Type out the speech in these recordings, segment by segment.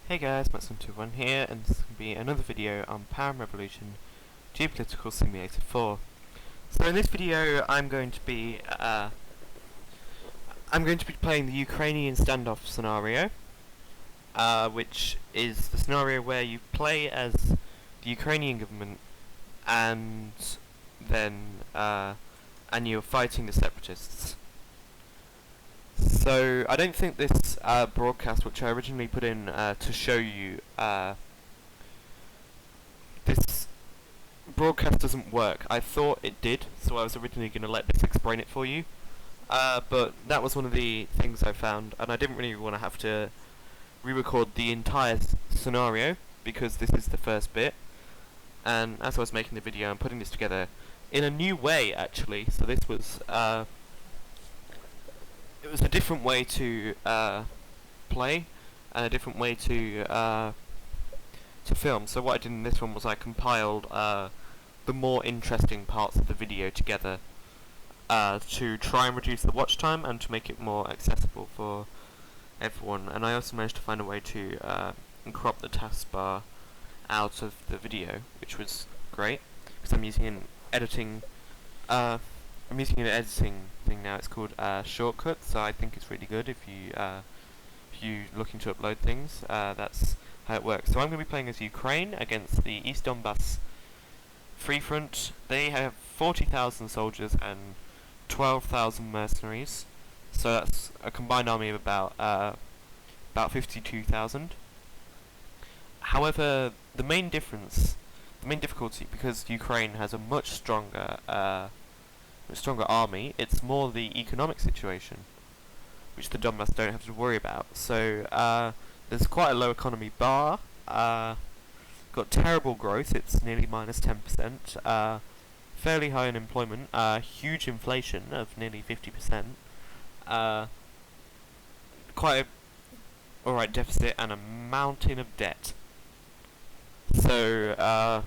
Hey guys, Max121 here, and this is going to be another video on Power and Revolution Geopolitical Simulator 4. So in this video, I'm going to be playing the Ukrainian standoff scenario, which is the scenario where you play as the Ukrainian government, and then and you're fighting the separatists. So I don't think this broadcast, which I originally put in to show you, this broadcast doesn't work. I thought it did, so I was originally going to let this explain it for you. But that was one of the things I found, and I didn't really want to have to re-record the entire scenario, because this is the first bit. And as I was making the video, I'm putting this together in a new way, actually. So this was it was a different way to play, and a different way to film. So what I did in this one was I compiled the more interesting parts of the video together to try and reduce the watch time and to make it more accessible for everyone. And I also managed to find a way to crop the taskbar out of the video, which was great, because I'm using an editing thing now. It's called Shortcut, so I think it's really good if you're looking to upload things. That's how it works. So I'm going to be playing as Ukraine against the East Donbass Free Front. They have 40,000 soldiers and 12,000 mercenaries, so that's a combined army of about 52,000. However, the main difficulty, because Ukraine has a much stronger army, it's more the economic situation, which the Donbass don't have to worry about. So there's quite a low economy bar. Got terrible growth. It's nearly minus 10%. Fairly high unemployment. Huge inflation of nearly 50%. Quite a alright deficit and a mountain of debt. So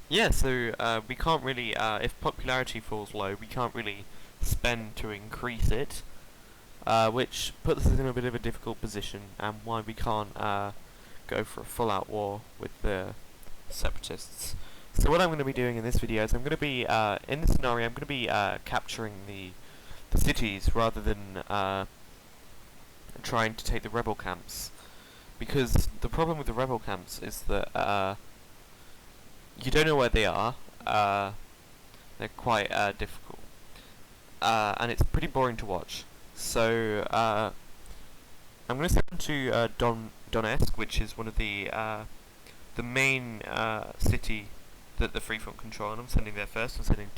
yeah, so we can't really, if popularity falls low, we can't really spend to increase it, which puts us in a bit of a difficult position, and why we can't go for a full-out war with the separatists. So what I'm going to be doing in this video is I'm going to be, in this scenario, I'm going to be capturing the cities rather than trying to take the rebel camps, because the problem with the rebel camps is that you don't know where they are. They're quite difficult, and it's pretty boring to watch. So I'm going to send to Donetsk, which is one of the main city that the Free Front control, and I'm sending there first. I'm sending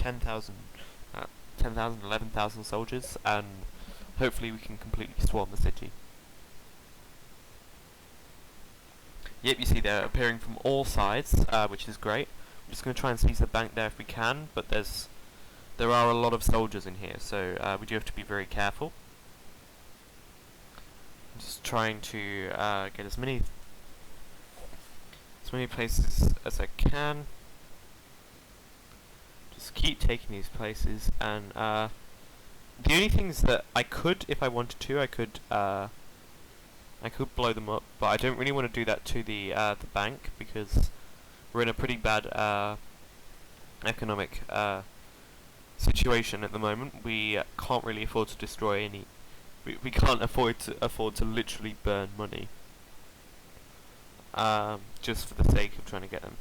11,000 soldiers, and hopefully we can completely swarm the city. Yep, you see they're appearing from all sides, which is great. I'm just going to try and seize the bank there if we can, but there are a lot of soldiers in here, so we do have to be very careful. I'm just trying to get as many places as I can. Just keep taking these places, and the only things that I could, if I wanted to, I could blow them up, but I don't really want to do that to the bank, because we're in a pretty bad economic situation at the moment. We can't really afford to destroy any. We can't afford to literally burn money, just for the sake of trying to get them.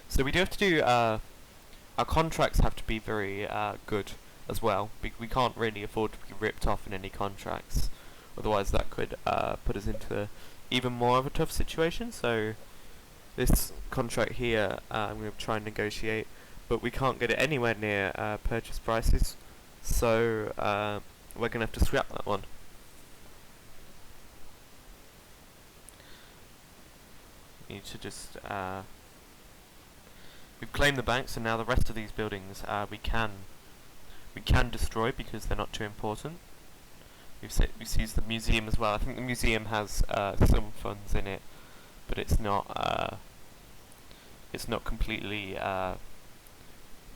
So we do have to do. Our contracts have to be very good as well. We can't really afford to be ripped off in any contracts. Otherwise that could put us into even more of a tough situation. So this contract here, I'm going to try and negotiate, but we can't get it anywhere near purchase prices, so we're going to have to scrap that one. We need to just we've claimed the bank, so now the rest of these buildings we can destroy, because they're not too important. We've seized the museum as well. I think the museum has some funds in it, but it's not completely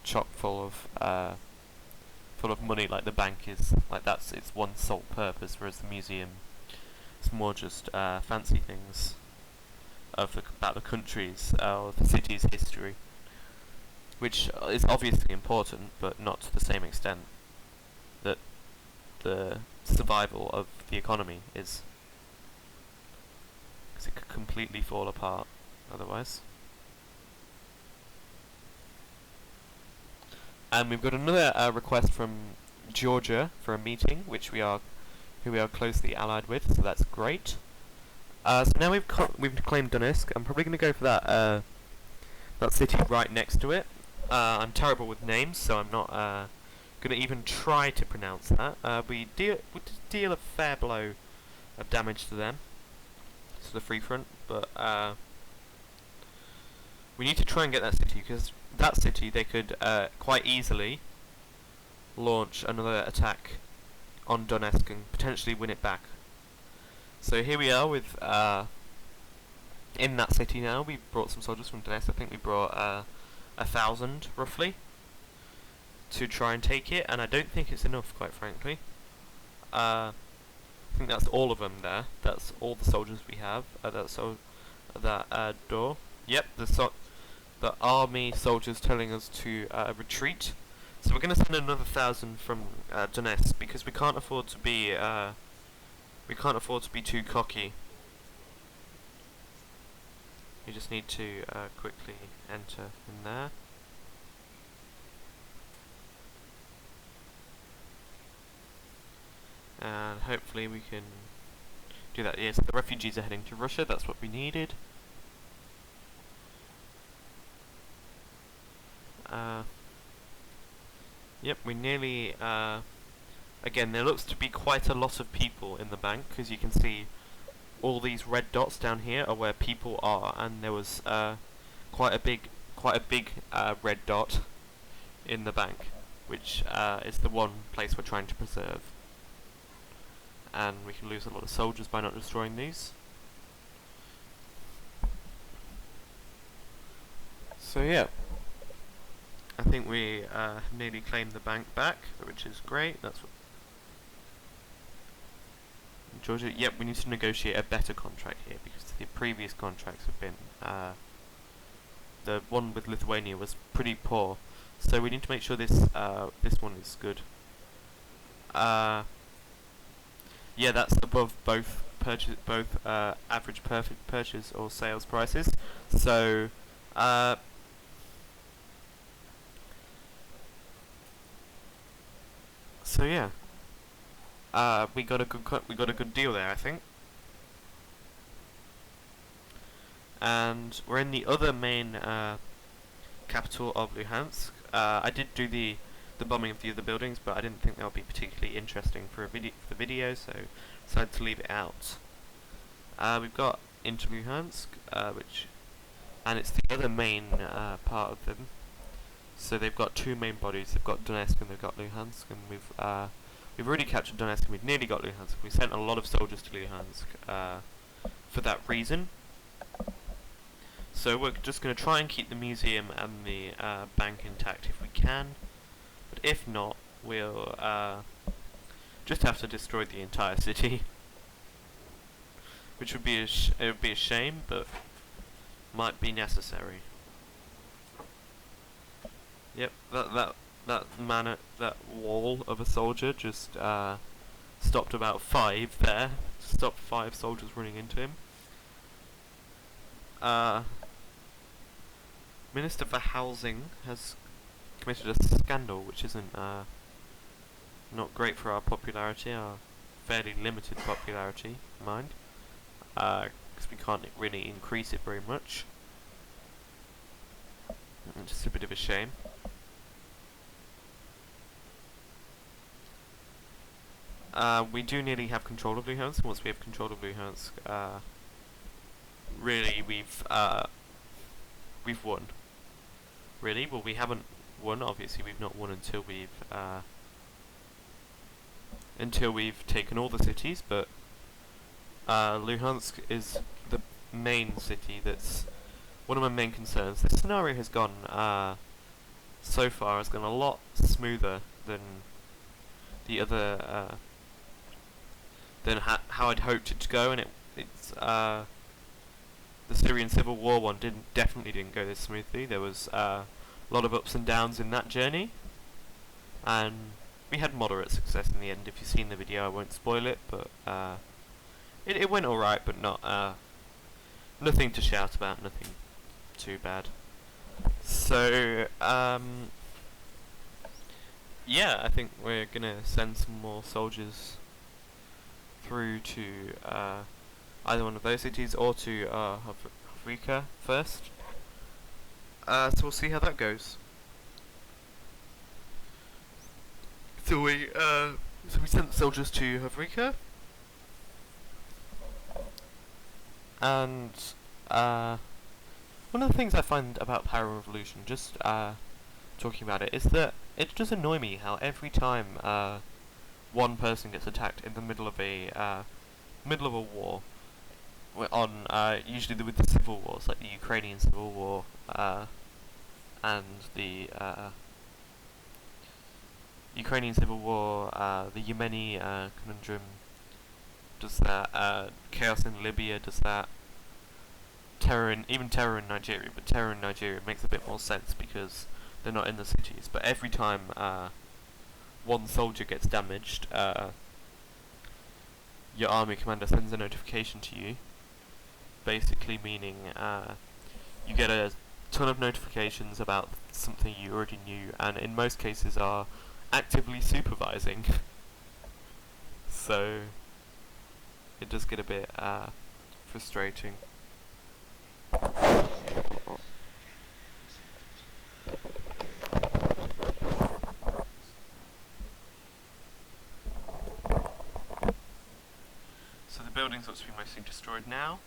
chock full of money like the bank is. Like, that's its one sole purpose, whereas the museum It's more just fancy things about the country's or the city's history, which is obviously important, but not to the same extent that the survival of the economy is, because it could completely fall apart otherwise. And we've got another request from Georgia for a meeting, who we are closely allied with, so that's great. So now we've claimed Donetsk. I'm probably going to go for that city right next to it. I'm terrible with names, so I'm not going to even try to pronounce that. We deal a fair blow of damage to them, to the Free Front, but we need to try and get that city, because that city they could quite easily launch another attack on Donetsk and potentially win it back. So here we are with in that city now. We brought some soldiers from Donetsk. I think we brought 1,000 roughly to try and take it, and I don't think it's enough, quite frankly. I think that's all of them there. That's all the soldiers we have. That door. Yep, the army soldiers telling us to retreat. So we're going to send another 1,000 from Donetsk, because we can't afford to be too cocky. You just need to quickly enter in there. And hopefully we can do that. Yes, the refugees are heading to Russia. That's what we needed. Yep, we nearly... again, there looks to be quite a lot of people in the bank, because you can see all these red dots down here are where people are, and there was quite a big red dot in the bank, which is the one place we're trying to preserve. And we can lose a lot of soldiers by not destroying these. So yeah, I think we nearly claimed the bank back, which is great. That's what Georgia. Yep, we need to negotiate a better contract here, because the previous contracts have been the one with Lithuania was pretty poor. So we need to make sure this this one is good. Yeah, that's above both average perfect purchase or sales prices. So yeah, we got a good deal there, I think. And we're in the other main capital of Luhansk. I did do the bombing of the other buildings, but I didn't think that would be particularly interesting for the video, so decided to leave it out. We've got into Luhansk, and it's the other main part of them. So they've got two main bodies. They've got Donetsk and they've got Luhansk, and we've already captured Donetsk and we've nearly got Luhansk. We sent a lot of soldiers to Luhansk for that reason. So we're just going to try and keep the museum and the bank intact if we can. But if not, we'll just have to destroy the entire city, which would be it would be a shame, but might be necessary. Yep, that wall of a soldier just stopped about 5 there. Stopped 5 soldiers running into him. Minister for Housing has committed a scandal, which isn't not great for our popularity, our fairly limited popularity, mind, because we can't really increase it very much. Just a bit of a shame. We do nearly have control of Luhansk. Once we have control of Luhansk, really we've won. Really? Well, we haven't won. Obviously, we've not won until we've taken all the cities. But Luhansk is the main city. That's one of my main concerns. This scenario has gone so far has gone a lot smoother than the other than how I'd hoped it to go, and it's the Syrian civil war one definitely didn't go this smoothly. There was a lot of ups and downs in that journey, and we had moderate success in the end. If you've seen the video, I won't spoil it, but it went alright, but not nothing to shout about, nothing too bad. So yeah, I think we're gonna send some more soldiers through to either one of those cities or to Afrika first. So we'll see how that goes. So we sent soldiers to Afrika, and one of the things I find about Power Revolution, just talking about it, is that it does annoy me how every time one person gets attacked in the middle of a war, on usually with the civil wars, like the Ukrainian civil war and the Ukrainian civil war, the Yemeni conundrum does that, chaos in Libya does that, even terror in Nigeria, but terror in Nigeria makes a bit more sense because they're not in the cities. But every time one soldier gets damaged, your army commander sends a notification to you, basically meaning you get a ton of notifications about something you already knew, and in most cases are actively supervising. So it does get a bit frustrating. So the building's looks to be mostly destroyed now.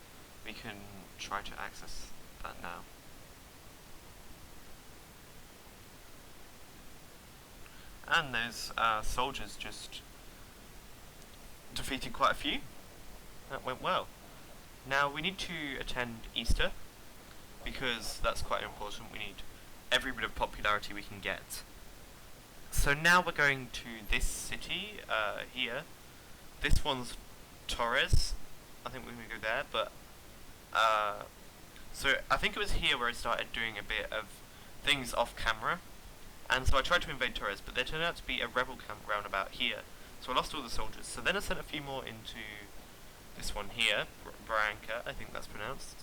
We can try to access that now. And those soldiers just defeated quite a few. That went well. Now we need to attend Easter, because that's quite important. We need every bit of popularity we can get. So now we're going to this city here. This one's Torres. I think we're going to go there, but so I think it was here where I started doing a bit of things off camera, and so I tried to invade Torres, but there turned out to be a rebel camp round about here, so I lost all the soldiers. So then I sent a few more into this one here, Branka, I think that's pronounced.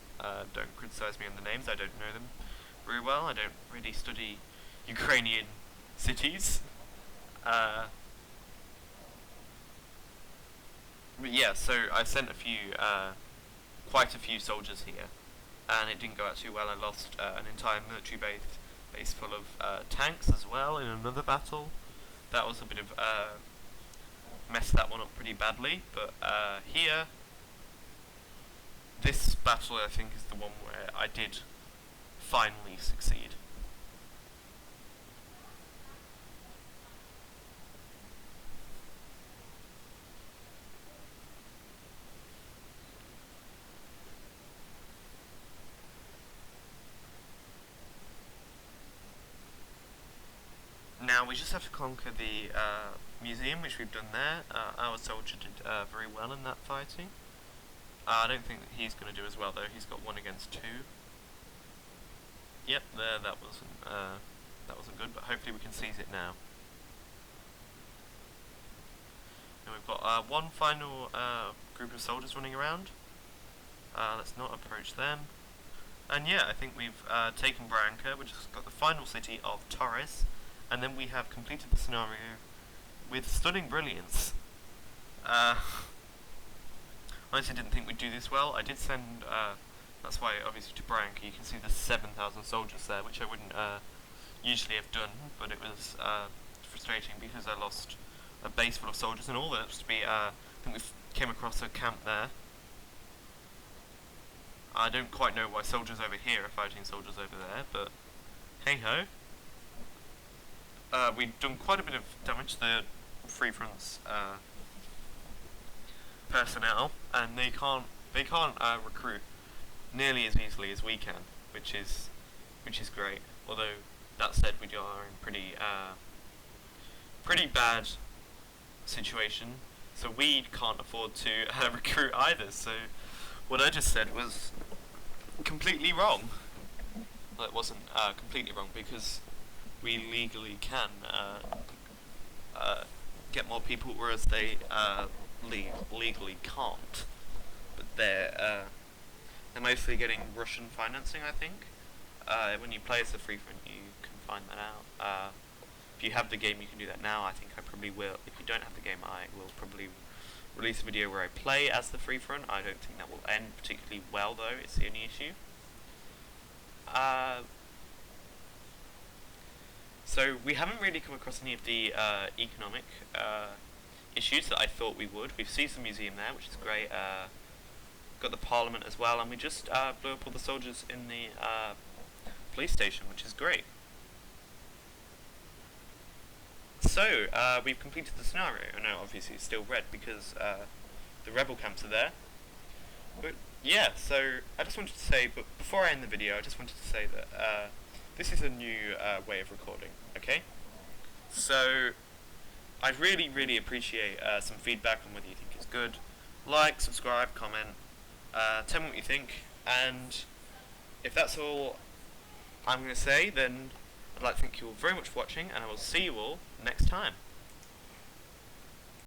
Don't criticise me on the names, I don't know them very well. I don't really study Ukrainian cities. But yeah, so I sent quite a few soldiers here, and it didn't go out too well. I lost an entire military base full of tanks as well in another battle. That was a bit of messed that one up pretty badly, but here, this battle I think is the one where I did finally succeed. Now we just have to conquer the museum, which we've done there. Our soldier did very well in that fighting. I don't think that he's going to do as well though. He's got 1 against 2. Yep, there. That wasn't good, but hopefully we can seize it now. And we've got one final group of soldiers running around. Let's not approach them. And yeah, I think we've taken Branka. We've just got the final city of Torres, and then we have completed the scenario with stunning brilliance. Honestly didn't think we'd do this well. I did send, that's why obviously to Branka you can see the 7,000 soldiers there, which I wouldn't usually have done, but it was frustrating because I lost a base full of soldiers, and all that was to be, I think we came across a camp there. I don't quite know why soldiers over here are fighting soldiers over there, but hey ho. We've done quite a bit of damage to the Free Front's personnel, and they can't recruit nearly as easily as we can, which is great. Although that said, we are in pretty bad situation. So we can't afford to recruit either. So what I just said was completely wrong. Well, it wasn't completely wrong because we legally can get more people, whereas they legally can't. But they're mostly getting Russian financing, I think. When you play as the free front, you can find that out. If you have the game, you can do that now. I think I probably will. If you don't have the game, I will probably release a video where I play as the free front. I don't think that will end particularly well, though. It's the only issue. So we haven't really come across any of the economic issues that I thought we would. We've seen the museum there, which is great. Got the parliament as well, and we just blew up all the soldiers in the police station, which is great. So, we've completed the scenario. I know, obviously, it's still red because the rebel camps are there. But, yeah, so I just wanted to say, but before I end the video, I just wanted to say that this is a new way of recording, okay? So, I'd really, really appreciate some feedback on whether you think it's good. Like, subscribe, comment, tell me what you think, and if that's all I'm going to say, then I'd like to thank you all very much for watching, and I will see you all next time.